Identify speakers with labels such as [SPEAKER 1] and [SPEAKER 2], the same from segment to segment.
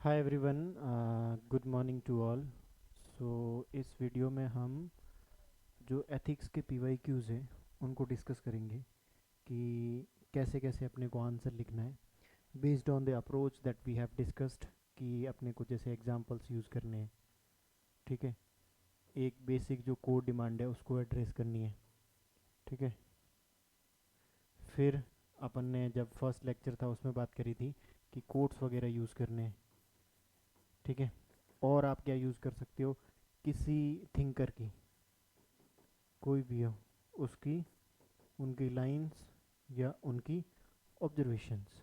[SPEAKER 1] Hi everyone, good morning to all. So इस वीडियो में हम जो एथिक्स के पीवाईक्यूज़ हैं उनको डिस्कस करेंगे कि कैसे कैसे अपने को आंसर लिखना है based on the approach that we have discussed, कि अपने को जैसे एग्जांपल्स यूज़ करने हैं। ठीक है, एक बेसिक जो कोड डिमांड है उसको एड्रेस करनी है। ठीक है, फिर अपन ने जब फर्स्ट लेक्चर था उसमें बात करी थी कि कोड्स वगैरह यूज़ करने हैं। ठीक है, और आप क्या यूज़ कर सकते हो, किसी थिंकर की, कोई भी हो उसकी, उनकी लाइंस या उनकी ऑब्जर्वेशंस,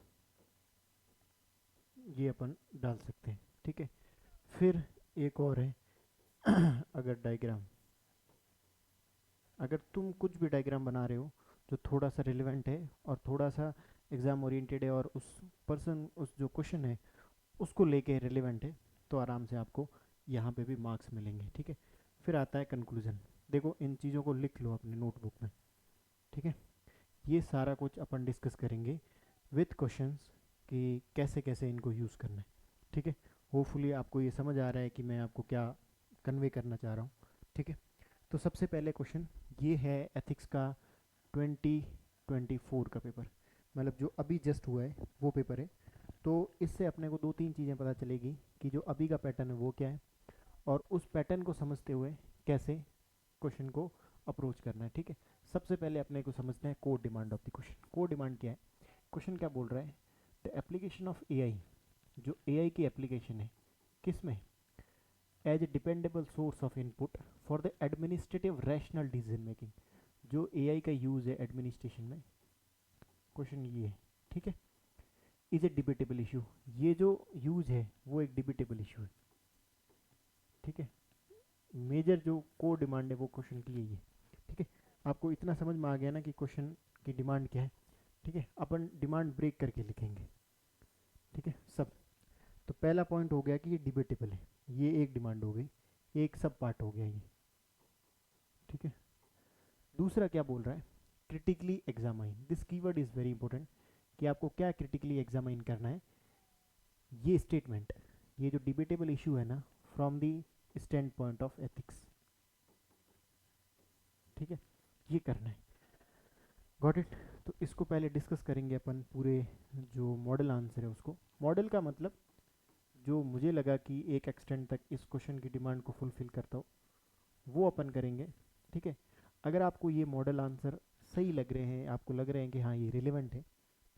[SPEAKER 1] ये अपन डाल सकते हैं। ठीक है, फिर एक और है अगर डायग्राम, अगर तुम कुछ भी डायग्राम बना रहे हो जो थोड़ा सा रिलेवेंट है और थोड़ा सा एग्ज़ाम ओरिएंटेड है और उस पर्सन, उस जो क्वेश्चन है उसको लेके रिलेवेंट है, तो आराम से आपको यहाँ पे भी मार्क्स मिलेंगे। ठीक है, फिर आता है कंक्लूजन। देखो, इन चीज़ों को लिख लो अपने नोटबुक में। ठीक है, ये सारा कुछ अपन डिस्कस करेंगे विथ क्वेश्चंस कि कैसे कैसे इनको यूज़ करना है। ठीक है, होपफुली आपको ये समझ आ रहा है कि मैं आपको क्या कन्वे करना चाह रहा हूँ। ठीक है, तो सबसे पहले क्वेश्चन ये है एथिक्स का 2024 का पेपर, मतलब जो अभी जस्ट हुआ है वो पेपर है। तो इससे अपने को दो तीन चीज़ें पता चलेगी कि जो अभी का पैटर्न है वो क्या है, और उस पैटर्न को समझते हुए कैसे क्वेश्चन को अप्रोच करना है। ठीक है, सबसे पहले अपने को समझना है code demand of the question. Code demand क्या है? क्वेश्चन क्या बोल रहा है? द एप्लीकेशन ऑफ एआई, जो एआई की एप्लीकेशन है किस में, as a dependable source of input for the administrative rational decision making. जो एआई का यूज़ है एडमिनिस्ट्रेशन में, क्वेश्चन ये है। ठीक है, इज ए डिबेटेबल इशू, ये जो यूज़ है वो एक डिबेटेबल इशू है। ठीक है, मेजर जो कोड डिमांड है वो क्वेश्चन की यही है। ठीक है, आपको इतना समझ में आ गया ना कि क्वेश्चन की डिमांड क्या है। ठीक है, अपन डिमांड ब्रेक करके लिखेंगे। ठीक है सब। तो पहला पॉइंट हो गया कि ये डिबेटेबल है, ये एक डिमांड हो गई, एक सब पार्ट हो गया ये। ठीक है, दूसरा क्या बोल रहा है? Critically examine, this keyword is very important, कि आपको क्या क्रिटिकली एग्जामाइन करना है। ये स्टेटमेंट, ये जो डिबेटेबल इशू है ना, from the stand point of ethics. ठीक है, ये करना है। Got it. तो इसको पहले डिस्कस करेंगे अपन, पूरे जो मॉडल आंसर है उसको। मॉडल का मतलब जो मुझे लगा कि एक एक्सटेंड तक इस क्वेश्चन की डिमांड को फुलफिल करता हो वो अपन करेंगे। ठीक है, अगर आपको ये मॉडल आंसर सही लग रहे हैं, आपको लग रहे हैं कि हाँ ये रिलेवेंट है,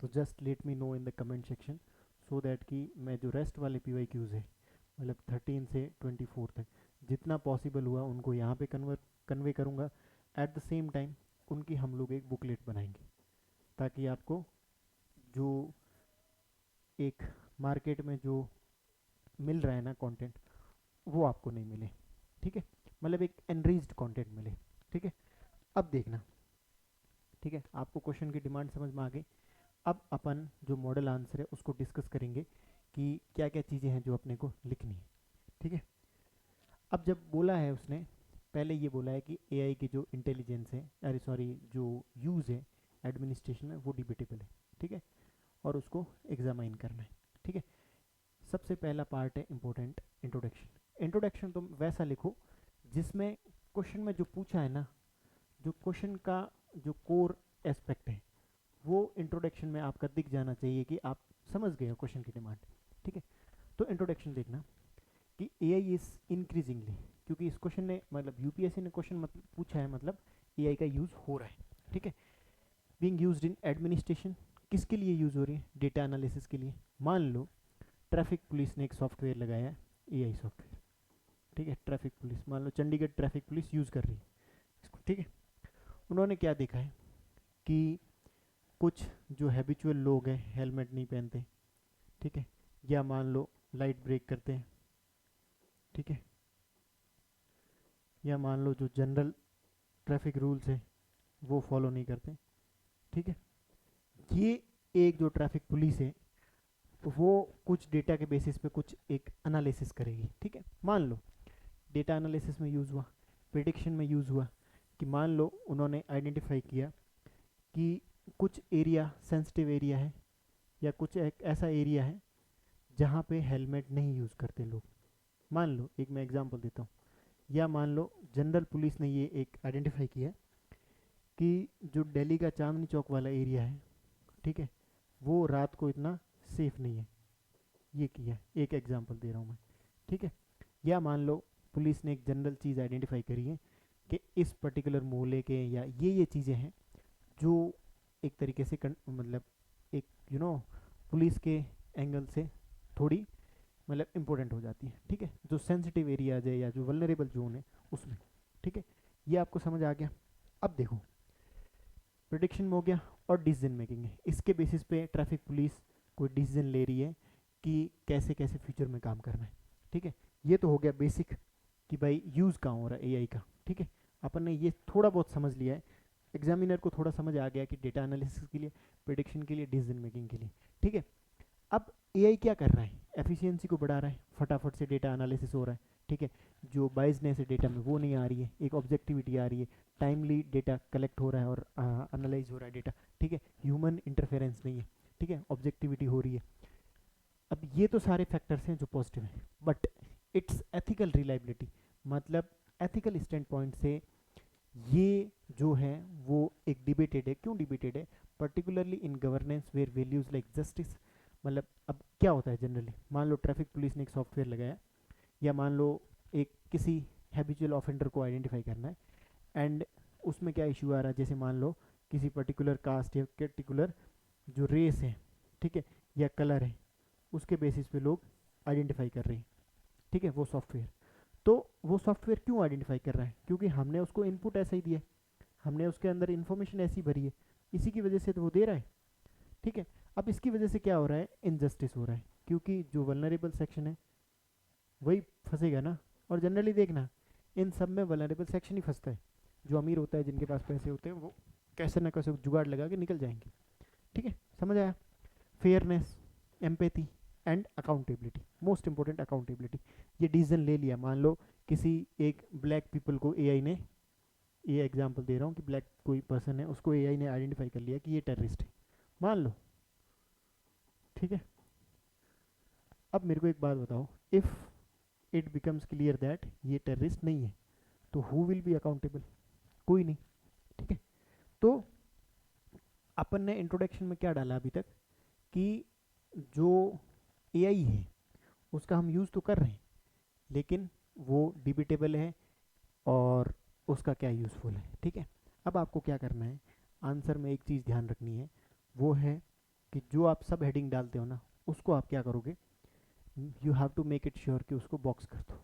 [SPEAKER 1] तो just let me know in the comment section, so that कि मैं जो रेस्ट वाले पी वाई क्यूज़ है, मतलब 13 से 24 तक जितना पॉसिबल हुआ उनको यहाँ पे कन्वे करूँगा। एट द सेम टाइम उनकी हम लोग एक बुकलेट बनाएंगे, ताकि आपको जो एक मार्केट में जो मिल रहा है ना कंटेंट, वो आपको नहीं मिले। ठीक है, मतलब एक एनरिच्ड कंटेंट मिले। ठीक है, अब देखना। ठीक है, आपको क्वेश्चन की डिमांड समझ में आ गई। अब अपन जो मॉडल आंसर है उसको डिस्कस करेंगे कि क्या क्या चीज़ें हैं जो अपने को लिखनी है। ठीक है, अब जब बोला है उसने, पहले ये बोला है कि एआई की जो इंटेलिजेंस है, अरे सॉरी, जो यूज़ है एडमिनिस्ट्रेशन में वो डिबेटेबल है। ठीक है, और उसको एग्जामाइन करना है। ठीक है, सबसे पहला पार्ट है इंपॉर्टेंट, इंट्रोडक्शन। इंट्रोडक्शन तुम वैसा लिखो जिसमें क्वेश्चन में जो पूछा है ना, जो क्वेश्चन का जो कोर एस्पेक्ट है वो इंट्रोडक्शन में आपका दिख जाना चाहिए, कि आप समझ गए हो क्वेश्चन की डिमांड। ठीक है, तो इंट्रोडक्शन देखना कि एआई इज इंक्रीजिंगली, क्योंकि इस क्वेश्चन ने, मतलब यूपीएससी ने क्वेश्चन मतलब पूछा है, मतलब एआई का यूज़ हो रहा है। ठीक है, बीइंग यूज्ड इन एडमिनिस्ट्रेशन, किसके लिए यूज़ हो रही है? डेटा एनालिसिस के लिए। मान लो ट्रैफिक पुलिस ने एक सॉफ्टवेयर लगाया है, एआई सॉफ्टवेयर। ठीक है, ट्रैफिक पुलिस, मान लो चंडीगढ़ ट्रैफिक पुलिस यूज़ कर रही है इसको। ठीक है, उन्होंने क्या देखा है कि कुछ जो हैबिचुअल लोग हैं हेलमेट नहीं पहनते। ठीक है, या मान लो लाइट ब्रेक करते हैं। ठीक है, या मान लो जो जनरल ट्रैफिक रूल्स है वो फॉलो नहीं करते। ठीक है, ये एक जो ट्रैफिक पुलिस है वो कुछ डेटा के बेसिस पे कुछ एक एनालिसिस करेगी। ठीक है, मान लो डेटा एनालिसिस में यूज़ हुआ, प्रिडिक्शन में यूज़ हुआ, कि मान लो उन्होंने आइडेंटिफाई किया कि कुछ एरिया सेंसिटिव एरिया है, या कुछ एक ऐसा एरिया है जहाँ पे हेलमेट नहीं यूज़ करते लोग। मान लो एक मैं एग्जांपल देता हूँ, या मान लो जनरल पुलिस ने ये एक आइडेंटिफाई किया है कि जो दिल्ली का चांदनी चौक वाला एरिया है, ठीक है, वो रात को इतना सेफ नहीं है। ये किया है, एक एग्जांपल दे रहा हूँ मैं, ठीक है। या मान लो पुलिस ने एक जनरल चीज़ आइडेंटिफाई करी है कि इस पर्टिकुलर मोहल्ले के या ये चीज़ें हैं जो एक तरीके से मतलब एक पुलिस के एंगल से थोड़ी मतलब इम्पोर्टेंट हो जाती है, ठीक है, जो सेंसिटिव एरियाज है या जो वल्नरेबल जोन है उसमें, ठीक है। ये आपको समझ आ गया। अब देखो, प्रिडिक्शन में हो गया और डिसीजन मेकिंग है, इसके बेसिस पे ट्रैफिक पुलिस कोई डिसीजन ले रही है कि कैसे कैसे फ्यूचर में काम करना है, ठीक है। ये तो हो गया बेसिक कि भाई यूज़ कहाँ हो रहा है एआई का, ठीक है। अपन ने ये थोड़ा बहुत समझ लिया है, एग्जामिनर को थोड़ा समझ आ गया कि डेटा एनालिसिस के लिए, प्रिडिक्शन के लिए, डिसीजन मेकिंग के लिए, ठीक है। अब एआई क्या कर रहा है, एफिशिएंसी को बढ़ा रहा है, फटाफट से डेटा एनालिसिस हो रहा है, ठीक है। जो बाइसनेस है डेटा में वो नहीं आ रही है, एक ऑब्जेक्टिविटी आ रही है, टाइमली डेटा कलेक्ट हो रहा है और एनालाइज हो रहा है डेटा, ठीक है। ह्यूमन इंटरफेरेंस नहीं है, ठीक है, ऑब्जेक्टिविटी हो रही है। अब ये तो सारे फैक्टर्स हैं जो पॉजिटिव हैं, बट इट्स एथिकल रिलायबिलिटी, मतलब एथिकल स्टैंड पॉइंट से ये जो है वो एक डिबेटेड है। क्यों डिबेटेड है? Particularly in governance where values like justice, मतलब अब क्या होता है जनरली, मान लो ट्रैफिक पुलिस ने एक सॉफ्टवेयर लगाया, या मान लो एक किसी हैबिचुअल ऑफेंडर को आइडेंटिफाई करना है, एंड उसमें क्या इशू आ रहा है, जैसे मान लो किसी पर्टिकुलर कास्ट या पर्टिकुलर जो रेस है, ठीक है, या कलर है, उसके बेसिस पे लोग आइडेंटिफाई कर रहे हैं, ठीक है, वो सॉफ्टवेयर। तो वो सॉफ्टवेयर क्यों आइडेंटिफाई कर रहा है? क्योंकि हमने उसको इनपुट ऐसा ही दिया है, हमने उसके अंदर इन्फॉर्मेशन ऐसी भरी है, इसी की वजह से तो वो दे रहा है, ठीक है। अब इसकी वजह से क्या हो रहा है, इनजस्टिस हो रहा है, क्योंकि जो वल्नरेबल सेक्शन है वही फंसेगा ना। और जनरली देखना, इन सब में वल्नरेबल सेक्शन ही फंसता है। जो अमीर होता है, जिनके पास पैसे होते हैं, वो कैसे ना कैसे जुगाड़ लगा के निकल जाएंगे, ठीक है, समझ आया। Fairness, empathy and accountability, most important accountability. ये डिसीजन ले लिया, मान लो किसी एक ब्लैक पीपल को एआई ने, ये एग्जांपल दे रहा हूँ कि ब्लैक कोई पर्सन है, उसको एआई ने आइडेंटिफाई कर लिया कि ये टेररिस्ट है, मान लो, ठीक है। अब मेरे को एक बात बताओ, if it becomes clear that ये टेररिस्ट नहीं है, तो हु विल बी अकाउंटेबल? कोई नहीं, ठीक है। तो अपन ने इंट्रोडक्शन में क्या डाला अभी तक कि जो एआई है उसका हम यूज़ तो कर रहे हैं, लेकिन वो डिबेटेबल है और उसका क्या यूज़फुल है, ठीक है। अब आपको क्या करना है, आंसर में एक चीज़ ध्यान रखनी है, वो है कि जो आप सब हेडिंग डालते हो ना, उसको आप क्या करोगे, you have to make it sure कि उसको बॉक्स कर दो,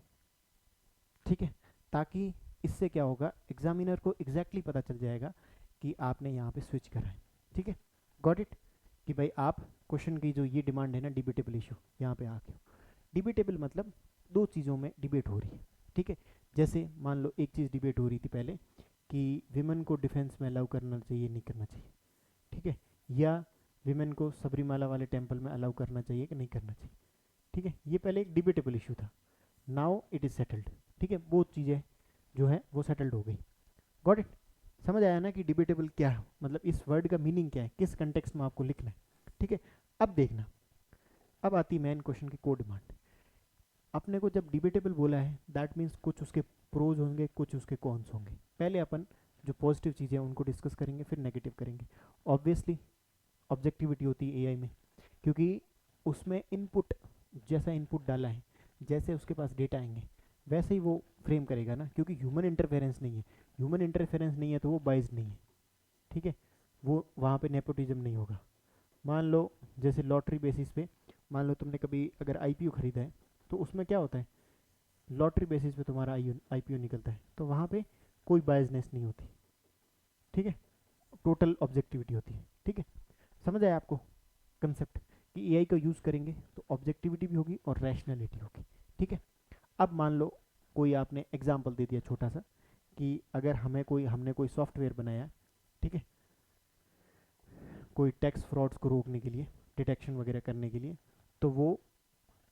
[SPEAKER 1] ठीक है। ताकि इससे क्या होगा, एग्जामिनर को एग्जैक्टली पता चल जाएगा कि आपने यहाँ पे स्विच करा है, ठीक है। Got it? कि भाई आप क्वेश्चन की जो ये डिमांड है ना, डिबेटेबल इशू, यहाँ पे आके डिबेटेबल मतलब दो चीज़ों में डिबेट हो रही है, ठीक है। जैसे मान लो एक चीज़ डिबेट हो रही थी पहले कि विमेन को डिफेंस में अलाउ करना चाहिए नहीं करना चाहिए, ठीक है, या विमेन को सबरीमाला वाले टेम्पल में अलाउ करना चाहिए कि नहीं करना चाहिए, ठीक है। ये पहले एक डिबेटेबल इशू था, नाउ इट इज़ सेटल्ड, ठीक है, वो चीज़ें जो है वो सेटल्ड हो गई। Got it? समझ आया ना कि डिबेटेबल क्या है, मतलब इस वर्ड का मीनिंग क्या है, किस कंटेक्स्ट में आपको लिखना है, ठीक है। अब देखना, अब आती मेन क्वेश्चन की को डिमांड। अपने को जब डिबेटेबल बोला है, दैट मीन्स कुछ उसके प्रोज होंगे, कुछ उसके कॉन्स होंगे। पहले अपन जो पॉजिटिव चीज़ें हैं उनको डिस्कस करेंगे, फिर नेगेटिव करेंगे। ऑब्वियसली ऑब्जेक्टिविटी होती है एआई में, क्योंकि उसमें इनपुट, जैसा इनपुट डाला है, जैसे उसके पास डेटा आएंगे, वैसे ही वो फ्रेम करेगा ना, क्योंकि ह्यूमन इंटरफेरेंस नहीं है। ह्यूमन इंटरफेरेंस नहीं है तो वो बाइज नहीं है, ठीक है, वो वहाँ पे नेपोटिज्म नहीं होगा। मान लो जैसे लॉटरी बेसिस पे, मान लो तुमने कभी अगर आईपीओ खरीदा है, तो उसमें क्या होता है, लॉटरी बेसिस पे तुम्हारा आईपीओ निकलता है, तो वहाँ पे कोई बायसनेस नहीं होती, ठीक है, टोटल ऑब्जेक्टिविटी होती है, ठीक है। समझ आया आपको कंसेप्ट कि एआई का यूज़ करेंगे तो ऑब्जेक्टिविटी भी होगी और रैशनैलिटी होगी, ठीक है। अब मान लो कोई आपने एग्जाम्पल दे दिया छोटा सा कि अगर हमने कोई सॉफ्टवेयर बनाया, ठीक है, कोई टैक्स फ्रॉड्स को रोकने के लिए, डिटेक्शन वगैरह करने के लिए, तो वो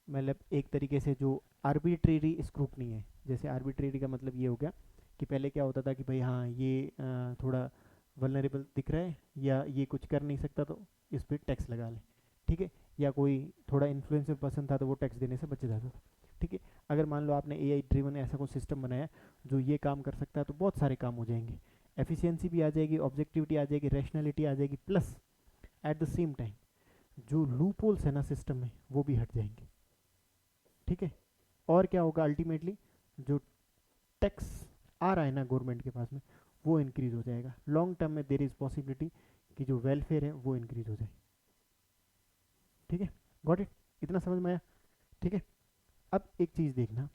[SPEAKER 1] मतलब एक तरीके से जो आर्बिट्रेरी स्क्रूटनी है, जैसे आर्बिट्रेरी का मतलब ये हो गया कि पहले क्या होता था कि भाई हाँ ये थोड़ा वल्नरेबल दिख रहा है या ये कुछ कर नहीं सकता तो इस पर टैक्स लगा लें, ठीक है। या कोई थोड़ा इन्फ्लुएंसर पर्सन था तो वो टैक्स देने से बच जाता था। ठीक है, अगर मान लो आपने एआई ड्रिवन ऐसा कोई सिस्टम बनाया जो ये काम कर सकता है तो बहुत सारे काम हो जाएंगे, एफिशिएंसी भी आ जाएगी, ऑब्जेक्टिविटी आ जाएगी, रैशनैलिटी आ जाएगी, plus at the same time जो लूप होल्स है ना सिस्टम में वो भी हट जाएंगे। ठीक है, और क्या होगा अल्टीमेटली, जो टैक्स आ रहा है ना गवर्नमेंट के पास में वो इंक्रीज हो जाएगा। लॉन्ग टर्म में देर इज पॉसिबिलिटी कि जो वेलफेयर है वो इंक्रीज हो जाए। ठीक है, गॉट इट, इतना समझ में आया? ठीक है, अब एक चीज़ देखना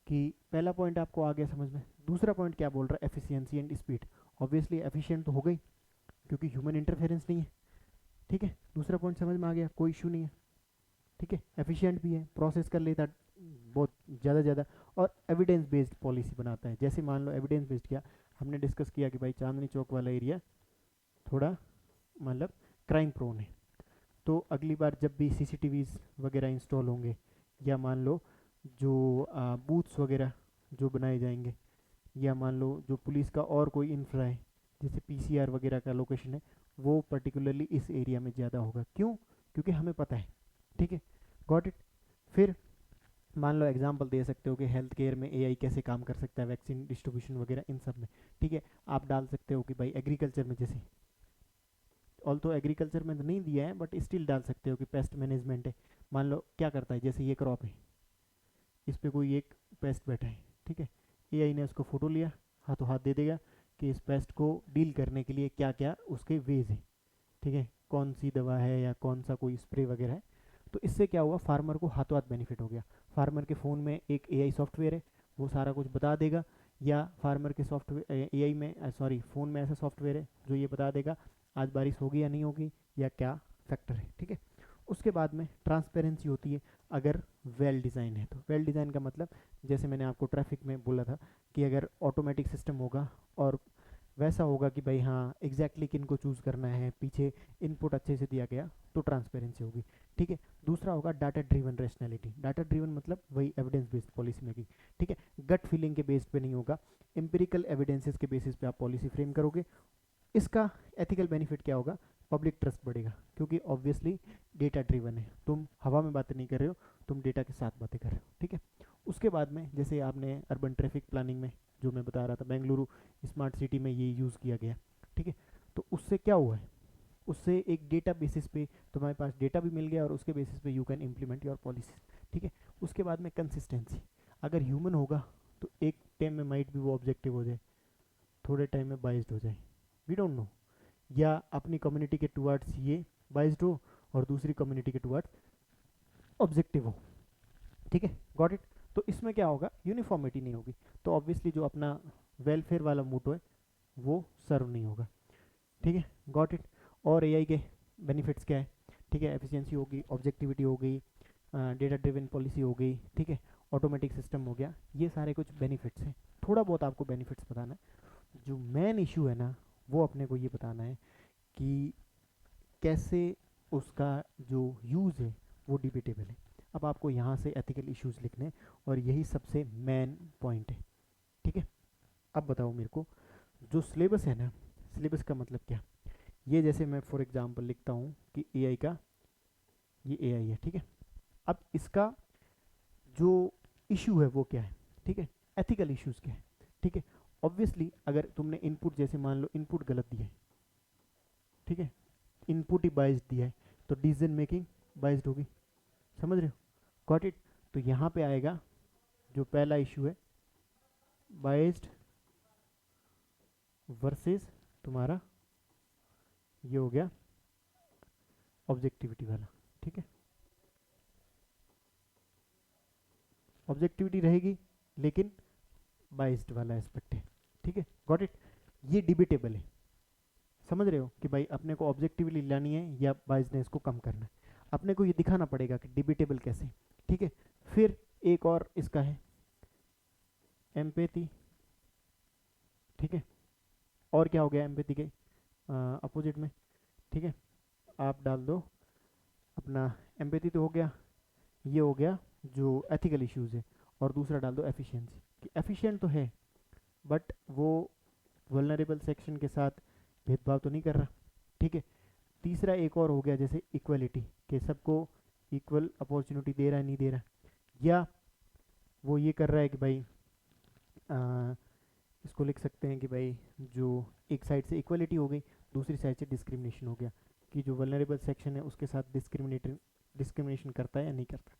[SPEAKER 1] कि पहला पॉइंट आपको आ गया समझ में, दूसरा पॉइंट क्या बोल रहा है, efficiency and speed. Obviously efficient तो हो गई क्योंकि ह्यूमन इंटरफेरेंस नहीं है। ठीक है, दूसरा पॉइंट समझ में आ गया, कोई इशू नहीं है। ठीक है, एफिशिएंट भी है, प्रोसेस कर लेता बहुत ज़्यादा और एविडेंस बेस्ड पॉलिसी बनाता है। जैसे मान लो एविडेंस बेस्ड क्या, हमने डिस्कस किया कि भाई चांदनी चौक वाला एरिया थोड़ा मतलब क्राइम प्रोन है, तो अगली बार जब भी सीसीटीवीज वगैरह इंस्टॉल होंगे या मान लो जो बूथ्स वगैरह जो बनाए जाएंगे, या मान लो जो पुलिस का और कोई इंफ्रा है जैसे पीसीआर वगैरह का लोकेशन है, वो पर्टिकुलरली इस एरिया में ज़्यादा होगा। क्यों? क्योंकि हमें पता है। ठीक है, गॉट इट। फिर मान लो एग्जांपल दे सकते हो कि हेल्थ केयर में एआई कैसे काम कर सकता है, वैक्सीन डिस्ट्रीब्यूशन वगैरह इन सब में। ठीक है, आप डाल सकते हो कि भाई एग्रीकल्चर में, जैसे ऑल तो एग्रीकल्चर में तो नहीं दिया है बट स्टिल डाल सकते हो कि पेस्ट मैनेजमेंट है। मान लो क्या करता है, जैसे ये क्रॉप है, इस पर कोई एक पेस्ट बैठा है। ठीक है, एआई ने उसको फोटो लिया, हाथों हाथ दे देगा कि इस पेस्ट को डील करने के लिए क्या क्या उसके वेज हैं। ठीक है, कौन सी दवा है या कौन सा कोई स्प्रे वगैरह है। तो इससे क्या हुआ, फार्मर को हाथों हाथ बेनिफिट हो गया। फार्मर के फ़ोन में एक एआई सॉफ्टवेयर है, वो सारा कुछ बता देगा, या फार्मर के सॉफ्टवेयर एआई में सॉरी फ़ोन में ऐसा सॉफ्टवेयर है जो ये बता देगा आज बारिश होगी या नहीं होगी या क्या फैक्टर है। ठीक है, उसके बाद में ट्रांसपेरेंसी होती है अगर वेल डिज़ाइन है। तो वेल डिज़ाइन का मतलब जैसे मैंने आपको ट्रैफिक में बोला था कि अगर ऑटोमेटिक सिस्टम होगा और वैसा होगा कि भाई हाँ एग्जैक्टली किन को चूज़ करना है, पीछे इनपुट अच्छे से दिया गया, तो ट्रांसपेरेंसी होगी। ठीक है, दूसरा होगा data driven rationality. Data driven मतलब वही एविडेंस बेस्ड पॉलिसी मेकिंग। ठीक है, गट फीलिंग के बेस्ड पे नहीं होगा, एम्पिरिकल एविडेंसेस के बेसिस पे आप पॉलिसी फ्रेम करोगे। इसका एथिकल बेनिफिट क्या होगा, पब्लिक ट्रस्ट बढ़ेगा क्योंकि ऑब्वियसली डेटा ड्रिवन है, तुम हवा में बातें नहीं कर रहे हो, तुम डेटा के साथ बातें कर रहे हो। ठीक है, उसके बाद में जैसे आपने अर्बन ट्रैफिक प्लानिंग में जो मैं बता रहा था, बेंगलुरु स्मार्ट सिटी में ये यूज़ किया गया। ठीक है, तो उससे क्या हुआ है, उससे एक डेटा बेसिस पे तुम्हारे पास डेटा भी मिल गया और उसके बेसिस पे you can implement your policy. ठीक है, उसके बाद में कंसिस्टेंसी, अगर ह्यूमन होगा तो एक टाइम में माइट भी वो ऑब्जेक्टिव हो जाए, थोड़े टाइम में बाइज्ड हो जाए, वी डोंट नो, या अपनी कम्युनिटी के टुवर्ड्स ये बाइज्ड हो और दूसरी कम्युनिटी के टुवर्ड्स ऑब्जेक्टिव हो। ठीक है, गॉट इट। तो इसमें क्या होगा, यूनिफॉर्मिटी नहीं होगी, तो ऑब्वियसली जो अपना वेलफेयर वाला मोटो है वो सर्व नहीं होगा। ठीक है, गॉट इट। और एआई के बेनिफिट्स क्या है, ठीक है, एफिशिएंसी होगी, ऑब्जेक्टिविटी हो गई, डेटा ड्रिवन पॉलिसी हो गई, ठीक है, ऑटोमेटिक सिस्टम हो गया, ये सारे कुछ बेनिफिट्स हैं। थोड़ा बहुत आपको बेनिफिट्स बताना है, जो मेन इशू है ना वो अपने को ये बताना है कि कैसे उसका जो यूज़ है वो डिबेटेबल है। अब आपको यहाँ से एथिकल इश्यूज लिखने हैं और यही सबसे मेन पॉइंट है। ठीक है, अब बताओ मेरे को, जो सिलेबस है ना, सिलेबस का मतलब क्या, ये जैसे मैं फॉर एग्जांपल लिखता हूँ कि एआई का, ये एआई है। ठीक है, अब इसका जो इशू है वो क्या है, ठीक है, एथिकल इश्यूज क्या है। ठीक है, ऑब्वियसली अगर तुमने इनपुट, जैसे मान लो इनपुट गलत दिया है, ठीक है, इनपुट ही बाइज्ड दिया है, तो डिसीजन मेकिंग बाइज्ड होगी, समझ रहे हो, गॉट इट। तो यहाँ पे आएगा जो पहला इशू है, बाइज्ड वर्सेस तुम्हारा ये हो गया ऑब्जेक्टिविटी वाला। ठीक है, ऑब्जेक्टिविटी रहेगी लेकिन बाइज्ड वाला एस्पेक्ट है। ठीक है, गॉट इट, ये डिबेटेबल है, समझ रहे हो कि भाई अपने को ऑब्जेक्टिवली लानी है या बाइजनेस को कम करना है, अपने को ये दिखाना पड़ेगा कि डिबेटेबल कैसे। ठीक है, फिर एक और इसका है एम्पैथी। ठीक है, और क्या हो गया एम्पैथी के अपोजिट में, ठीक है, आप डाल दो अपना, एम्पैथी तो हो गया, ये हो गया जो एथिकल इश्यूज है, और दूसरा डाल दो एफिशिएंसी, कि एफिशिएंट तो है बट वो वल्नरेबल सेक्शन के साथ भेदभाव तो नहीं कर रहा। ठीक है, तीसरा एक और हो गया जैसे इक्वलिटी, कि सबको इक्वल अपॉर्चुनिटी दे रहा है नहीं दे रहा, या वो ये कर रहा है कि भाई इसको लिख सकते हैं कि भाई जो एक साइड से इक्वलिटी हो गई, दूसरी साइड से डिस्क्रिमिनेशन हो गया, कि जो वल्नरेबल सेक्शन है उसके साथ डिस्क्रिमिनेशन करता है या नहीं करता।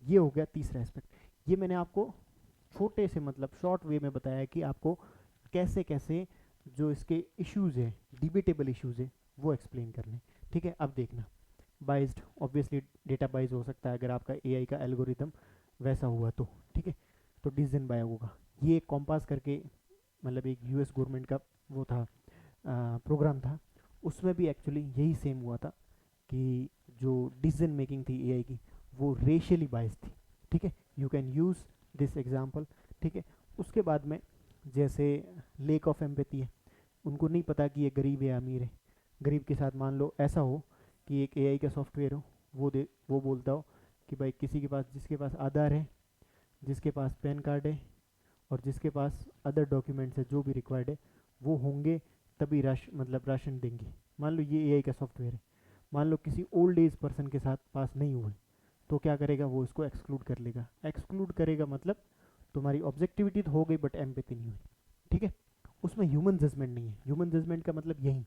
[SPEAKER 1] ये हो गया तीसरा एस्पेक्ट। ये मैंने आपको छोटे से मतलब शॉर्ट वे में बताया है कि आपको कैसे कैसे जो इसके इश्यूज हैं, डिबेटेबल इश्यूज है, वो एक्सप्लेन करने। ठीक है, अब देखना, बाइज्ड ऑब्वियसली डेटा बाइज हो सकता है अगर आपका एआई का एल्गोरिदम वैसा हुआ तो। ठीक है, तो डिसीजन बाय होगा। ये एक कॉम्पास करके मतलब एक यूएस गवर्नमेंट का वो था, प्रोग्राम था, उसमें भी एक्चुअली यही सेम हुआ था कि जो डिसीजन मेकिंग थी एआई की वो रेशियली बाइज थी। ठीक है, you can use this example. ठीक है, उसके बाद में जैसे लेक ऑफ एम्पैथी है, उनको नहीं पता कि ये गरीब है या अमीर है। गरीब के साथ मान लो ऐसा हो कि एक एआई का सॉफ्टवेयर हो, वो बोलता हो कि भाई किसी के पास, जिसके पास आधार है, जिसके पास पैन कार्ड है और जिसके पास अदर डॉक्यूमेंट्स है जो भी रिक्वायर्ड है वो होंगे तभी राशन देंगे। मान लो ये एआई का सॉफ्टवेयर है, मान लो किसी ओल्ड एज पर्सन के साथ पास नहीं हुए तो क्या करेगा, वो इसको एक्सक्लूड कर लेगा। एक्सक्लूड करेगा मतलब तुम्हारी ऑब्जेक्टिविटी तो हो गई बट एम्पैथी नहीं हुई। ठीक है, उसमें ह्यूमन जजमेंट नहीं है। ह्यूमन जजमेंट का मतलब यही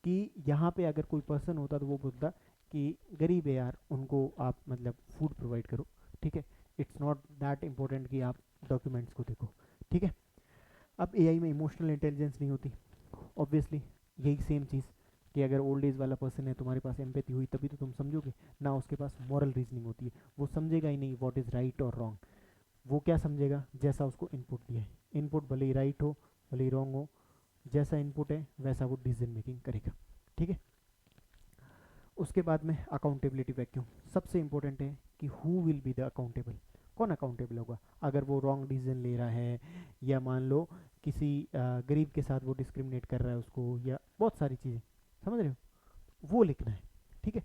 [SPEAKER 1] कि यहाँ पे अगर कोई पर्सन होता तो वो बोलता कि गरीब है यार, उनको आप मतलब फूड प्रोवाइड करो। ठीक है, इट्स नॉट दैट इम्पोर्टेंट कि आप डॉक्यूमेंट्स को देखो। ठीक है, अब एआई में इमोशनल इंटेलिजेंस नहीं होती ऑब्वियसली। यही सेम चीज़ कि अगर ओल्ड एज वाला पर्सन है, तुम्हारे पास एम्पैथी हुई तभी तो तुम समझोगे ना। उसके पास मॉरल रीजनिंग होती है, वो समझेगा ही नहीं व्हाट इज़ राइट और रॉन्ग। वो क्या समझेगा, जैसा उसको इनपुट दिया है, इनपुट भले ही राइट हो भले ही रॉन्ग हो, जैसा इनपुट है वैसा वो डिसीजन मेकिंग करेगा। ठीक है, उसके बाद में अकाउंटेबिलिटी वैक्यूम सबसे इंपॉर्टेंट है कि who will be the accountable, कौन अकाउंटेबल होगा अगर वो रॉन्ग डिसीजन ले रहा है, या मान लो किसी गरीब के साथ वो डिस्क्रिमिनेट कर रहा है उसको, या बहुत सारी चीज़ें, समझ रहे हो, वो लिखना है। ठीक है,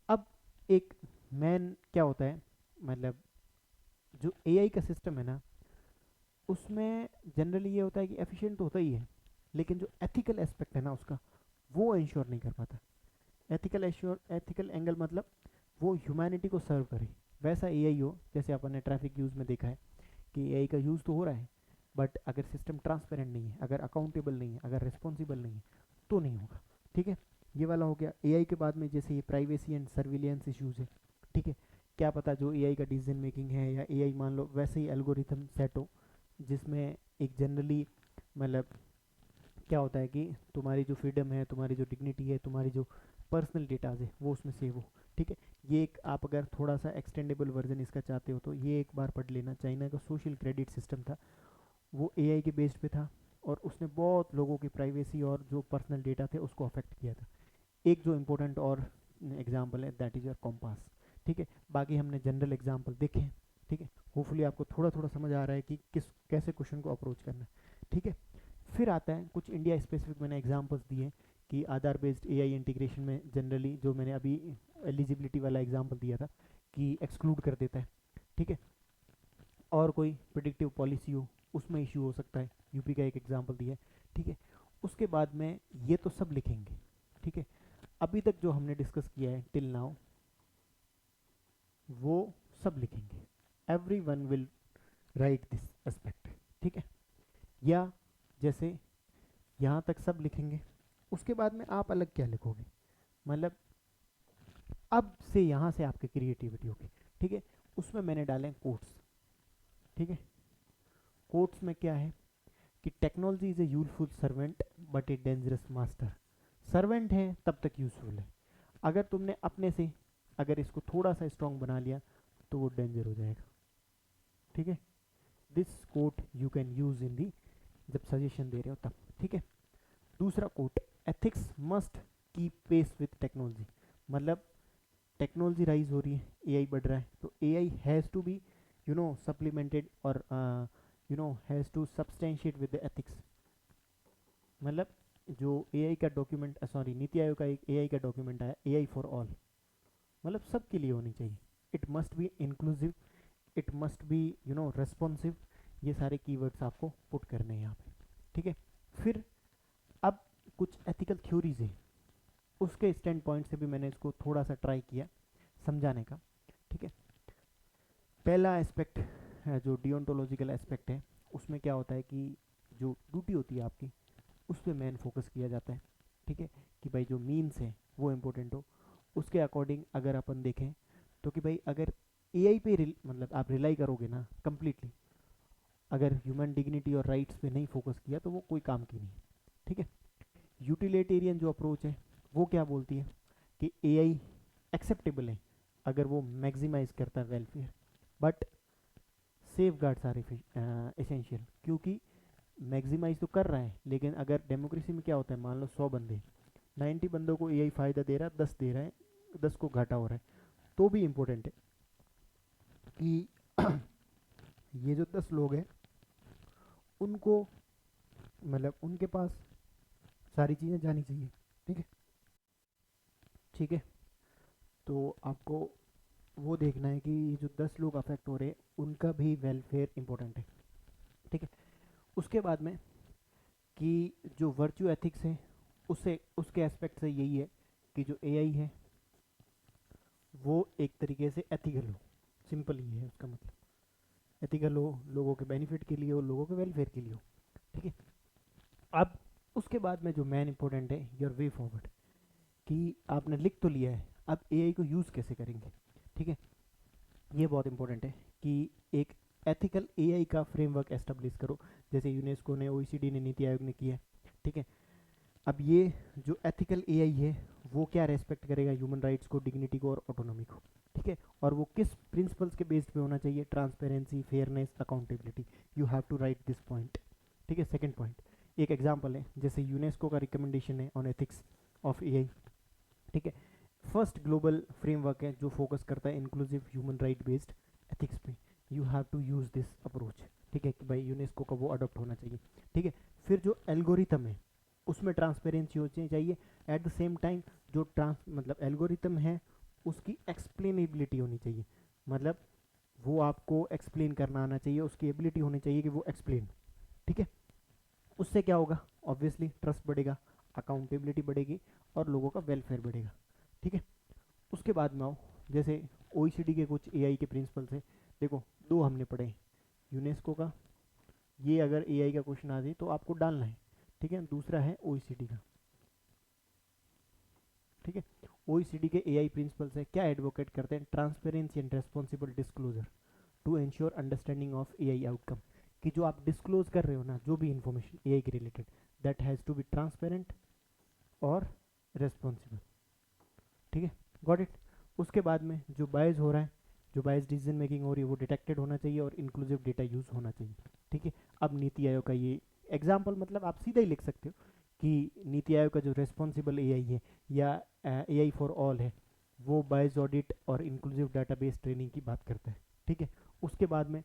[SPEAKER 1] अब एक मैन क्या होता है, मतलब जो एआई का सिस्टम है ना, उसमें जनरली ये होता है कि एफिशिएंट तो होता ही है, लेकिन जो एथिकल एस्पेक्ट है ना उसका, वो इंश्योर नहीं कर पाता। एथिकल एंगल मतलब वो ह्यूमैनिटी को सर्व करे, वैसा एआई हो। जैसे अपन ने ट्रैफिक यूज़ में देखा है कि एआई का यूज़ तो हो रहा है बट अगर सिस्टम ट्रांसपेरेंट नहीं है, अगर अकाउंटेबल नहीं है, अगर रिस्पॉन्सिबल नहीं है तो नहीं होगा। ठीक है, ये वाला हो गया। एआई के बाद में जैसे ये प्राइवेसी एंड सर्विलियंस इश्यूज है। ठीक है, क्या पता जो एआई का डिसीजन मेकिंग है, या एआई मान लो वैसे ही एल्गोरिथम सेट हो जिसमें एक जनरली मतलब क्या होता है कि तुम्हारी जो फ्रीडम है, तुम्हारी जो डिग्निटी है, तुम्हारी जो पर्सनल डेटाज है वो उसमें सेव हो। ठीक है, ये एक आप अगर थोड़ा सा एक्सटेंडेबल वर्जन इसका चाहते हो तो ये एक बार पढ़ लेना। चाइना का सोशल क्रेडिट सिस्टम था, वो एआई के बेस्ड पे था और उसने बहुत लोगों की प्राइवेसी और जो पर्सनल डेटा थे उसको अफेक्ट किया था। एक जो इम्पोर्टेंट और एग्जाम्पल है दैट इज़ योर कॉम्पास। ठीक है, बाकी हमने जनरल एग्जाम्पल देखे हैं। ठीक है, होपफुली आपको थोड़ा थोड़ा समझ आ रहा है कि किस कैसे क्वेश्चन को अप्रोच करना है। ठीक है, फिर आता है कुछ इंडिया स्पेसिफिक मैंने एग्जांपल्स दिए कि आधार बेस्ड एआई इंटीग्रेशन में जनरली जो मैंने अभी एलिजिबिलिटी वाला एग्जांपल दिया था कि एक्सक्लूड कर देता है। ठीक है, और कोई प्रिडिक्टिव पॉलिसी हो उसमें इश्यू हो सकता है, यूपी का एक एग्जांपल दिया है। ठीक है, उसके बाद में ये तो सब लिखेंगे। ठीक है, अभी तक जो हमने डिस्कस किया है टिल नाउ वो सब लिखेंगे। Every one will write this aspect. ठीक है, या जैसे यहाँ तक सब लिखेंगे, उसके बाद में आप अलग क्या लिखोगे, मतलब अब से यहाँ से आपकी क्रिएटिविटी होगी। ठीक है, उसमें मैंने डाले कोट्स। ठीक है, कोट्स में क्या है कि technology is a useful servant but a dangerous master. Servant है तब तक यूजफुल है, अगर तुमने अपने से अगर इसको थोड़ा सा स्ट्रॉन्ग बना लिया तो वो डेंजर हो जाएगा। ठीक है, this quote you can use in the जब सजेशन दे रहे हो तब। ठीक है, दूसरा quote, ethics must keep pace with technology. मतलब टेक्नोलॉजी राइज हो रही है, एआई बढ़ रहा है, तो AI has to be supplemented और has to substantiate with the ethics. मतलब जो एआई का डॉक्यूमेंट, सॉरी नीति आयोग का एक एआई का डॉक्यूमेंट आया, एआई फॉर ऑल, मतलब सबके लिए होनी चाहिए। It must be inclusive, it must be responsive. ये सारे कीवर्ड्स आपको पुट करने हैं यहाँ पे। ठीक है, फिर अब कुछ एथिकल थ्योरीज है, उसके स्टैंड पॉइंट से भी मैंने इसको थोड़ा सा ट्राई किया समझाने का। ठीक है, पहला एस्पेक्ट है जो डिओन्टोलॉजिकल एस्पेक्ट है, उसमें क्या होता है कि जो ड्यूटी होती है आपकी उस पर मेन फोकस किया जाता है। ठीक है, कि भाई जो मीन्स है वो इम्पोर्टेंट हो। उसके अकॉर्डिंग अगर अपन देखें तो कि भाई अगर एआई पे मतलब आप रिलाई करोगे ना कम्प्लीटली, अगर ह्यूमन डिग्निटी और राइट्स पे नहीं फोकस किया तो वो कोई काम की नहीं। ठीक है, यूटिलिटेरियन जो अप्रोच है वो क्या बोलती है कि एआई एक्सेप्टेबल है अगर वो मैक्सिमाइज करता है welfare, but safeguards are essential, क्योंकि मैक्सिमाइज तो कर रहा है लेकिन अगर डेमोक्रेसी में क्या होता है, मान लो 100 बंदे, 90 बंदों को एआई फ़ायदा दे रहा है, 10 दे रहा है, 10 को घाटा हो रहा है, तो भी इम्पोर्टेंट है कि ये जो 10 लोग हैं उनको मतलब उनके पास सारी चीज़ें जानी चाहिए। ठीक है, ठीक है, तो आपको वो देखना है कि ये जो 10 लोग अफेक्ट हो रहे हैं उनका भी वेलफेयर इंपॉर्टेंट है। ठीक है, उसके बाद में कि जो वर्चू एथिक्स है उससे उसके एस्पेक्ट से यही है कि जो एआई है वो एक तरीके से एथिकल हो, सिंपल ही है उसका मतलब, एथिकल हो, लोगों के बेनिफिट के लिए हो, लोगों के वेलफेयर के लिए हो। ठीक है, अब उसके बाद में जो मेन इंपॉर्टेंट है योर वे फॉरवर्ड, कि आपने लिख तो लिया है, अब एआई को यूज़ कैसे करेंगे। ठीक है, ये बहुत इंपॉर्टेंट है कि एक एथिकल एआई का फ्रेमवर्क एस्टेब्लिश करो, जैसे यूनेस्को ने, ओईसीडी ने, नीति आयोग ने किया है। ठीक है, अब ये जो एथिकल एआई है वो क्या रेस्पेक्ट करेगा, ह्यूमन राइट्स को, डिग्निटी को और ऑटोनॉमी को। ठीक है, और वो किस प्रिंसिपल्स के बेस्ड पे होना चाहिए, transparency, fairness, accountability. You have to write this point. ठीक है, सेकंड पॉइंट एक एग्जांपल है, जैसे यूनेस्को का रिकमेंडेशन है ऑन एथिक्स ऑफ एआई। ठीक है, फर्स्ट ग्लोबल फ्रेमवर्क है जो फोकस करता है inclusive human right based ethics पे। You have to use this approach. ठीक है, कि भाई यूनेस्को का वो अडॉप्ट होना चाहिए। ठीक है, फिर जो एल्गोरिथम है उसमें ट्रांसपेरेंसी होनी चाहिए, एट द सेम टाइम जो मतलब एल्गोरिथम है उसकी एक्सप्लेनेबिलिटी होनी चाहिए, मतलब वो आपको एक्सप्लेन करना आना चाहिए, उसकी एबिलिटी होनी चाहिए कि वो एक्सप्लेन। ठीक है, उससे क्या होगा, ऑब्वियसली ट्रस्ट बढ़ेगा, अकाउंटेबिलिटी बढ़ेगी और लोगों का वेलफेयर बढ़ेगा। ठीक है, उसके बाद में आओ, जैसे ओईसीडी के कुछ एआई के प्रिंसिपल्स हैं, देखो दो हमने पढ़े, यूनेस्को का, ये अगर एआई का क्वेश्चन आ जाए तो आपको डालना है। ठीक है, दूसरा है ओईसीडी का। ठीक है, ओईसीडी के एआई प्रिंसिपल्स है, क्या एडवोकेट करते हैं, transparency and responsible disclosure to ensure understanding of AI outcome, कि जो आप डिस्क्लोज कर रहे हो ना जो भी इंफॉर्मेशन एआई के related, that has to be transparent और रेस्पॉन्सिबल। ठीक है, गॉट इट। उसके बाद में जो बायस हो रहा है, जो बायस डिसीजन मेकिंग हो रही है वो डिटेक्टेड होना चाहिए और इंक्लूसिव डेटा यूज होना चाहिए। ठीक है, अब नीति आयोग का ये एग्जाम्पल, मतलब आप सीधा ही लिख सकते हो कि नीति आयोग का जो रेस्पॉन्सिबल एआई है या एआई फॉर ऑल है वो बायस ऑडिट और इंक्लूसिव डाटाबेस ट्रेनिंग की बात करता है। ठीक है, उसके बाद में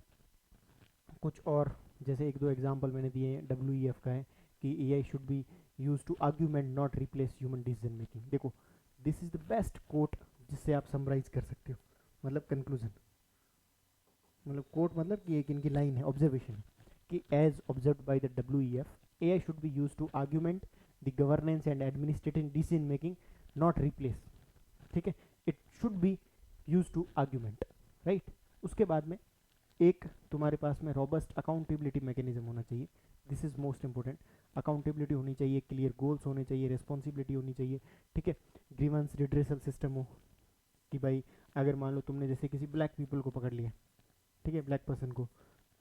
[SPEAKER 1] कुछ और, जैसे एक दो एग्जाम्पल मैंने दिए हैं, डब्ल्यू का है कि AI should be use to argument not replace human decision making. देखो this is the best quote जिससे आप समराइज कर सकते हो, मतलब कंक्लूजन, मतलब कोट मतलब कि एक इनकी लाइन है, ऑब्जर्वेशन है कि as observe by the W AI should be use to argument the governance and administrative decision making, not replace. ठीक है, it should be use to argument, right. उसके बाद में एक तुम्हारे पास में रॉबस्ट अकाउंटेबिलिटी मैकेनिज्म होना चाहिए, this is most important. Accountability होनी चाहिए, क्लियर गोल्स होने चाहिए, रिस्पॉन्सिबिलिटी होनी चाहिए। ठीक है, ग्रीवेंस रिड्रेसल सिस्टम हो कि भाई अगर मान लो तुमने जैसे किसी ब्लैक पीपल को पकड़ लिया, ठीक है, ब्लैक पर्सन को,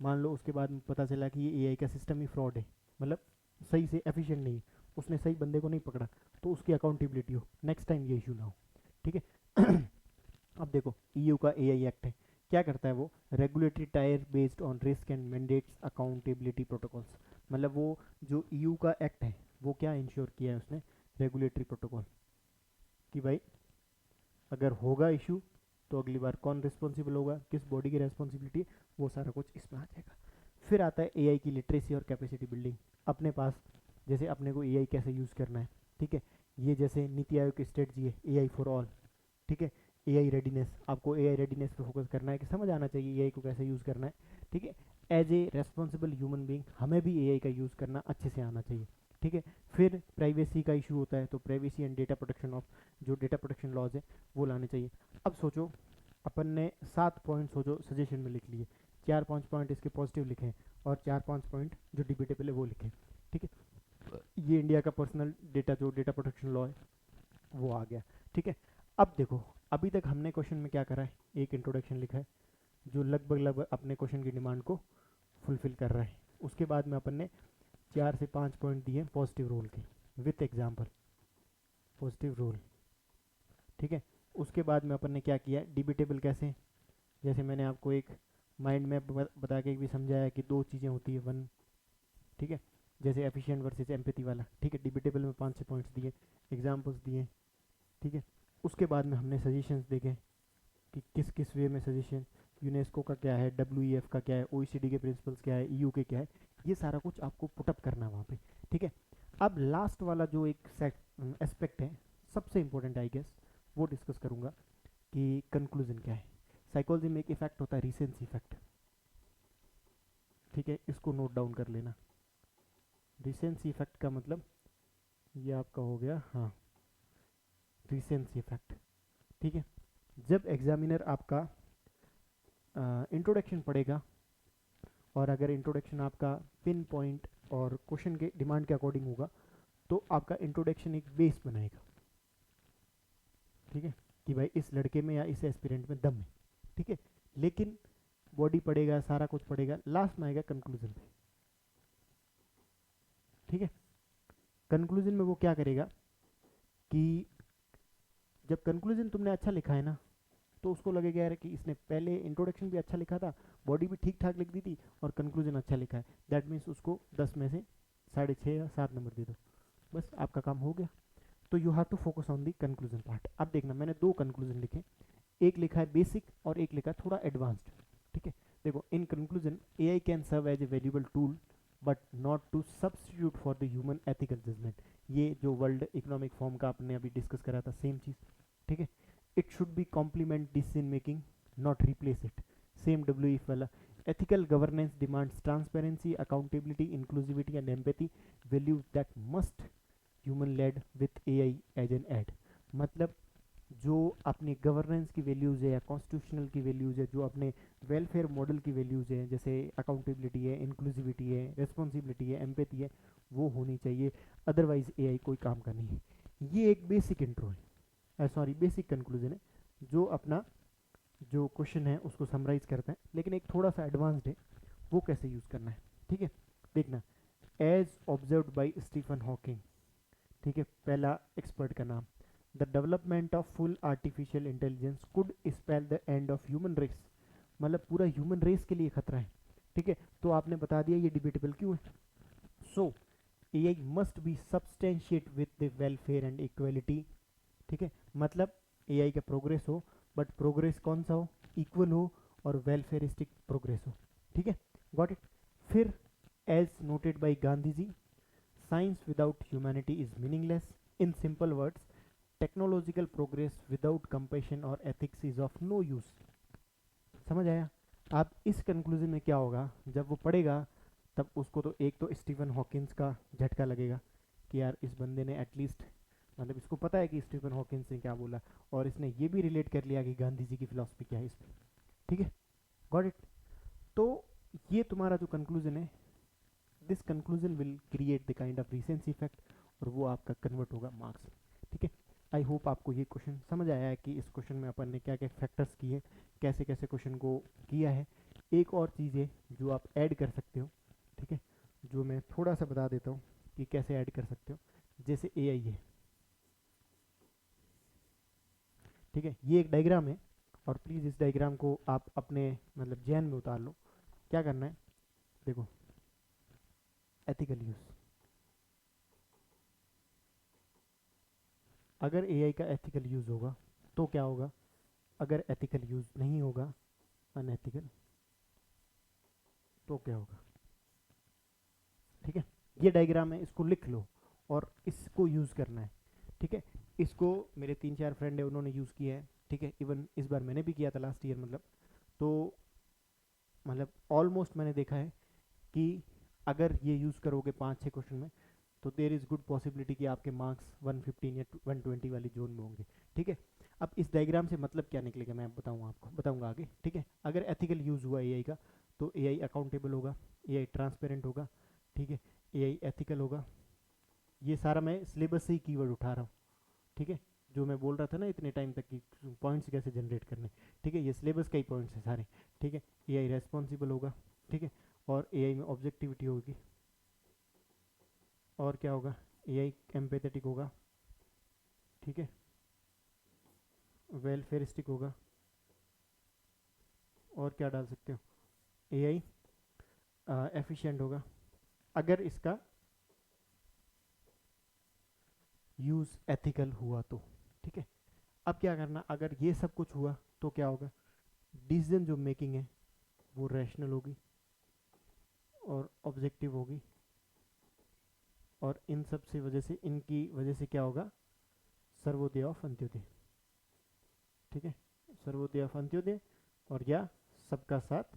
[SPEAKER 1] मान लो उसके बाद पता चला कि ये एआई का सिस्टम ही फ्रॉड है, मतलब सही से एफिशिएंट नहीं है, उसने सही बंदे को नहीं पकड़ा, तो उसकी अकाउंटेबिलिटी हो, नेक्स्ट टाइम ये इशू ना हो। ठीक है, अब देखो ईयू का एआई एक्ट है, क्या करता है वो, regulatory tyre based on risk and mandates accountability protocols, मतलब वो जो ईयू का एक्ट है वो क्या इंश्योर किया है उसने, रेगुलेटरी प्रोटोकॉल, कि भाई अगर होगा इशू तो अगली बार कौन रिस्पॉन्सिबल होगा, किस बॉडी की रेस्पॉन्सिबिलिटी, वो सारा कुछ इसमें आ जाएगा। फिर आता है एआई की लिटरेसी और कैपेसिटी बिल्डिंग, अपने पास जैसे अपने को एआई कैसे यूज़ करना है। ठीक है, ये जैसे नीति आयोग की स्ट्रेटजी है एआई फॉर ऑल। ठीक है, एआई रेडीनेस, आपको एआई रेडीनेस पे फोकस करना है कि समझ आना चाहिए एआई को कैसे यूज़ करना है। ठीक है, as a responsible human being हमें भी एआई का यूज़ करना अच्छे से आना चाहिए। ठीक है, फिर प्राइवेसी का इशू होता है, तो privacy and data protection of, जो डेटा प्रोटेक्शन लॉज है वो लाने चाहिए। अब सोचो, अपन ने 7 पॉइंट सोचो सजेशन में लिख लिए, 4-5 पॉइंट इसके पॉजिटिव लिखे और 4-5 पॉइंट जो डिबेटेबल है वो लिखे, ठीक है। ये इंडिया का पर्सनल डेटा जो डेटा प्रोटेक्शन लॉ है वो आ गया, ठीक है। अब देखो, अभी तक हमने क्वेश्चन में क्या करा है, एक इंट्रोडक्शन लिखा है जो लगभग लगभग अपने क्वेश्चन की डिमांड को फुलफिल कर रहा है। उसके बाद में अपन ने 4 से 5 पॉइंट दिए पॉजिटिव रोल के विथ एग्जाम्पल, पॉजिटिव रोल, ठीक है। उसके बाद में अपन ने क्या किया, डिबेटेबल कैसे, जैसे मैंने आपको एक माइंड मैप बता के भी समझाया कि दो चीज़ें होती है, वन, ठीक है, जैसे एफिशिएंट वर्सेस एम्पैथी वाला, ठीक है। डिबेटेबल में 5-6 पॉइंट्स दिए, एग्जाम्पल्स दिए, ठीक है। उसके बाद में हमने सजेशंस देखे कि किस किस वे में सजेशन, यूनेस्को का क्या है, डब्ल्यू का क्या है, ओईसीडी के प्रिंसिपल्स क्या है, ईयू के क्या है, ये सारा कुछ आपको पुटअप करना है वहाँ पे, ठीक है। अब लास्ट वाला जो एक एस्पेक्ट है, सबसे इंपॉर्टेंट आई गेस, वो डिस्कस करूँगा कि कंक्लूजन क्या है। साइकोलॉजी में एक इफेक्ट होता है रिसेंस इफेक्ट, ठीक है, इसको नोट डाउन कर लेना। रिसेंस इफेक्ट का मतलब ये आपका हो गया, हाँ, रिसेंस इफेक्ट, ठीक है। जब एग्जामिनर आपका इंट्रोडक्शन पढ़ेगा और अगर इंट्रोडक्शन आपका पिन पॉइंट और क्वेश्चन के डिमांड के अकॉर्डिंग होगा तो आपका इंट्रोडक्शन एक बेस बनाएगा, ठीक है, कि भाई इस लड़के में या इस एस्पिरेंट में दम है, ठीक है। लेकिन बॉडी पढ़ेगा, सारा कुछ पढ़ेगा, लास्ट में आएगा कंक्लूजन पे, ठीक है। कंक्लूजन में वो क्या करेगा कि जब कंक्लूजन तुमने अच्छा लिखा है ना, तो उसको लगेगा यार कि इसने पहले इंट्रोडक्शन भी अच्छा लिखा था, बॉडी भी ठीक ठाक लिख दी थी और कंक्लूजन अच्छा लिखा है, दैट मीन्स उसको 10 में से 6.5 या 7 नंबर दे दो, बस आपका काम हो गया। तो you have to focus on the conclusion part. अब देखना, मैंने 2 कंक्लूजन लिखे, एक लिखा है बेसिक और एक लिखा है थोड़ा एडवांस्ड, ठीक है। देखो, in conclusion AI can serve as a valuable tool but not to substitute for the human ethical judgment. ये जो वर्ल्ड इकोनॉमिक फॉर्म का आपने अभी डिस्कस करा था, सेम चीज़, ठीक है। It should be complement decision making, not replace it, same W वाला। Ethical governance demands transparency, accountability, inclusivity and empathy, values that must human led with AI as an aid. मतलब जो अपने governance की values है या constitutional की values है, जो अपने वेलफेयर मॉडल की वैल्यूज़ है, जैसे अकाउंटेबिलिटी है, इंक्लूसिविटी है, रिस्पॉन्सिबिलिटी है, एम्पैथी है, वो होनी चाहिए, अदरवाइज एआई कोई काम का नहीं है। ये एक बेसिक इंट्रो है, सॉरी बेसिक कंक्लूजन है, जो अपना जो क्वेश्चन है उसको समराइज करता है, लेकिन एक थोड़ा सा एडवांस्ड है, वो कैसे यूज़ करना है, ठीक है। देखना, as observed by Stephen Hawking, ठीक है, पहला एक्सपर्ट का नाम, the development of full artificial intelligence could spell the end of human race. मतलब पूरा ह्यूमन रेस के लिए खतरा है, ठीक है। तो आपने बता दिया ये डिबेटेबल क्यों है। सो AI must be substantiate with the welfare and equality, ठीक है। मतलब एआई का प्रोग्रेस हो, बट प्रोग्रेस कौन सा हो, इक्वल हो और वेलफेयरिस्टिक प्रोग्रेस हो, ठीक है, गॉट इट। फिर as noted by Gandhi ji, science without humanity is meaningless. In simple words, technological progress without compassion और ethics is of no use. समझ आया। अब इस कंक्लूजन में क्या होगा, जब वो पढ़ेगा तब उसको तो एक तो स्टीफन हॉकिंस का झटका लगेगा कि यार इस बंदे ने एटलीस्ट, मतलब इसको पता है कि स्टीफन हॉकिंस ने क्या बोला और इसने ये भी रिलेट कर लिया कि गांधी जी की फिलॉसफी क्या है इस पर, ठीक है, गॉट इट। तो ये तुम्हारा जो कंक्लूजन है, this conclusion will create the kind of recency effect और वो आपका कन्वर्ट होगा मार्क्स, ठीक है। आई होप आपको ये क्वेश्चन समझ आया है कि इस क्वेश्चन में अपन ने क्या क्या फैक्टर्स किए, कैसे कैसे क्वेश्चन को किया है। एक और चीज़ है जो आप ऐड कर सकते हो, ठीक है, जो मैं थोड़ा सा बता देता हूँ कि कैसे ऐड कर सकते हो। जैसे एआई है, ठीक है, ये एक डायग्राम है और प्लीज़ इस डायग्राम को आप अपने मतलब जहन में उतार लो। क्या करना है, देखो, एथिकल यूज़, अगर एआई का एथिकल यूज़ होगा तो क्या होगा, अगर एथिकल यूज़ नहीं होगा, अनएथिकल, तो क्या होगा, ठीक है। ये डायग्राम है, इसको लिख लो और इसको यूज़ करना है, ठीक है। इसको मेरे 3-4 फ्रेंड है उन्होंने यूज़ किया है, ठीक है, इवन इस बार मैंने भी किया था लास्ट ईयर, मतलब तो मतलब ऑलमोस्ट मैंने देखा है कि अगर ये यूज़ करोगे 5-6 क्वेश्चन में तो देर इज़ गुड पॉसिबिलिटी कि आपके मार्क्स 115 या 120 वाली जोन में होंगे, ठीक है। अब इस डायग्राम से मतलब क्या निकलेगा मैं बताऊंगा आगे, ठीक है। अगर एथिकल यूज़ हुआ एआई का तो एआई अकाउंटेबल होगा, एआई ट्रांसपेरेंट होगा, ठीक है, एआई एथिकल होगा। ये सारा मैं सिलेबस से ही कीवर्ड उठा रहा हूँ, ठीक है। जो मैं बोल रहा था ना इतने टाइम तक कि पॉइंट्स कैसे जनरेट करने, ठीक है, ये सिलेबस का ही पॉइंट्स है सारे, ठीक है। एआई रेस्पॉन्सिबल होगा, ठीक है, और एआई में ऑब्जेक्टिविटी होगी, और क्या होगा, एआई एम्पेथेटिक होगा, ठीक है, वेलफेयरिस्टिक होगा, और क्या डाल सकते हो, एआई एफिशिएंट होगा, अगर इसका यूज़ एथिकल हुआ तो, ठीक है। अब क्या करना, अगर ये सब कुछ हुआ तो क्या होगा, डिसीजन जो मेकिंग है वो रैशनल होगी और ऑब्जेक्टिव होगी, और इन सब से वजह से, इनकी वजह से क्या होगा, सर्वोदय ऑफ अंत्योदय, ठीक है, सर्वोदय ऑफ अंत्योदय, और या सबका साथ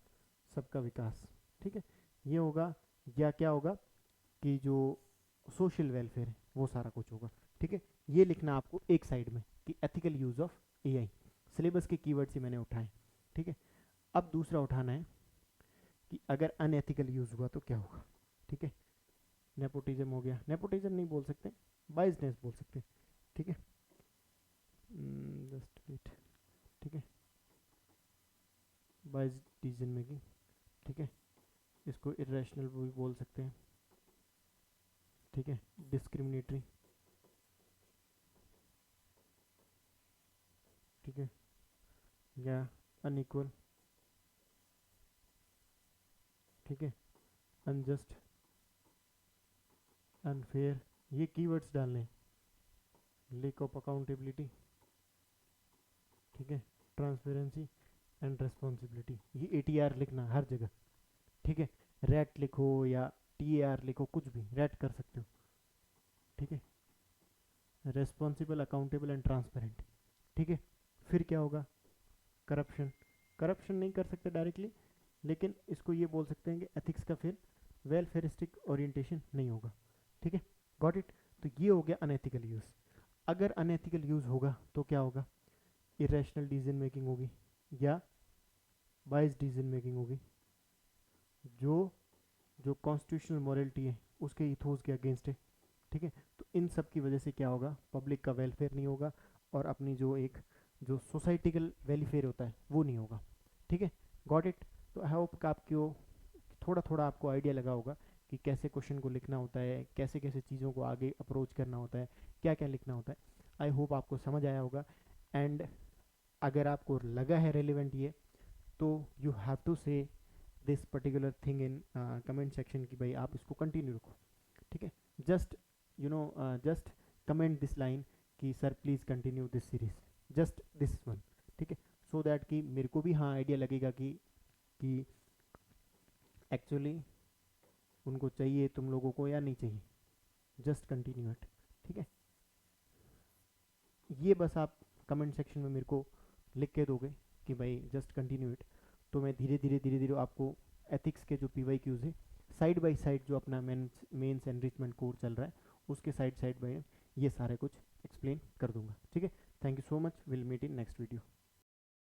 [SPEAKER 1] सबका विकास, ठीक है, ये होगा। या क्या होगा कि जो सोशल वेलफेयर है वो सारा कुछ होगा, ठीक है। ये लिखना आपको एक साइड में कि ethical use of AI, syllabus के कीवर्ड से मैंने उठाए, ठीक है। अब दूसरा उठाना है कि अगर अनएथिकल यूज हुआ तो क्या होगा, ठीक है। नेपोटिज्म हो गया, नेपोटिज्म नहीं बोल सकते, बाइजनेस बोल सकते, ठीक है, जस्ट वेट, ठीक है, बाइज डिसीजन मेकिंग, ठीक है, इसको इरेशनल भी बोल सकते हैं, ठीक है, डिस्क्रिमिनेटरी, ठीक है, या अनइक्वल, ठीक है, अनजस्ट, अनफेयर, ये कीवर्ड्स डालने, लेक ऑफ अकाउंटेबिलिटी, ठीक है, ट्रांसपेरेंसी एंड रेस्पॉन्सिबिलिटी, ये एटीआर लिखना हर जगह, ठीक है। रैट लिखो या टीएआर लिखो, कुछ भी रैट कर सकते हो, ठीक है, रेस्पॉन्सिबल अकाउंटेबल एंड ट्रांसपेरेंट, ठीक है। फिर क्या होगा, करप्शन, करप्शन नहीं कर सकते डायरेक्टली, लेकिन इसको ये बोल सकते हैं कि एथिक्स का फिर वेलफेयरिस्टिक ओरिएंटेशन नहीं होगा, ठीक है, गॉट इट। तो ये हो गया अनएथिकल यूज। अगर अनएथिकल यूज होगा तो क्या होगा, इरेशनल डिसीजन मेकिंग होगी या बाइस डिसीजन मेकिंग होगी, जो जो कॉन्स्टिट्यूशनल मॉरलिटी है उसके इथोस के अगेंस्ट है, ठीक है। तो इन सब की वजह से क्या होगा, पब्लिक का वेलफेयर नहीं होगा, और अपनी जो एक जो सोसाइटिकल वेलफेयर होता है वो नहीं होगा, ठीक है, गॉट इट। तो आई होप का आपको थोड़ा थोड़ा आपको आइडिया लगा होगा कि कैसे क्वेश्चन को लिखना होता है, कैसे कैसे चीज़ों को आगे अप्रोच करना होता है, क्या क्या लिखना होता है। आई होप आपको समझ आया होगा, एंड अगर आपको लगा है रेलिवेंट ये, तो you have to say this particular thing in comment section कि भाई आप इसको कंटिन्यू रखो, ठीक है। Just just comment this line कि sir please continue this series, just this one, ठीक है, सो दैट कि मेरे को भी हाँ आइडिया लगेगा कि एक्चुअली उनको चाहिए तुम लोगों को या नहीं चाहिए, जस्ट कंटिन्यू इट, ठीक है। ये बस आप कमेंट सेक्शन में मेरे को लिख के दोगे कि भाई जस्ट कंटिन्यू इट, तो मैं धीरे धीरे आपको एथिक्स के जो पीवाईक्यूज है साइड बाय साइड, जो अपना मेंस एनरिचमेंट कोर्स चल रहा है उसके साइड साइड बाय ये सारे कुछ एक्सप्लेन कर दूंगा, ठीक है। Thank you so much, will meet in next video.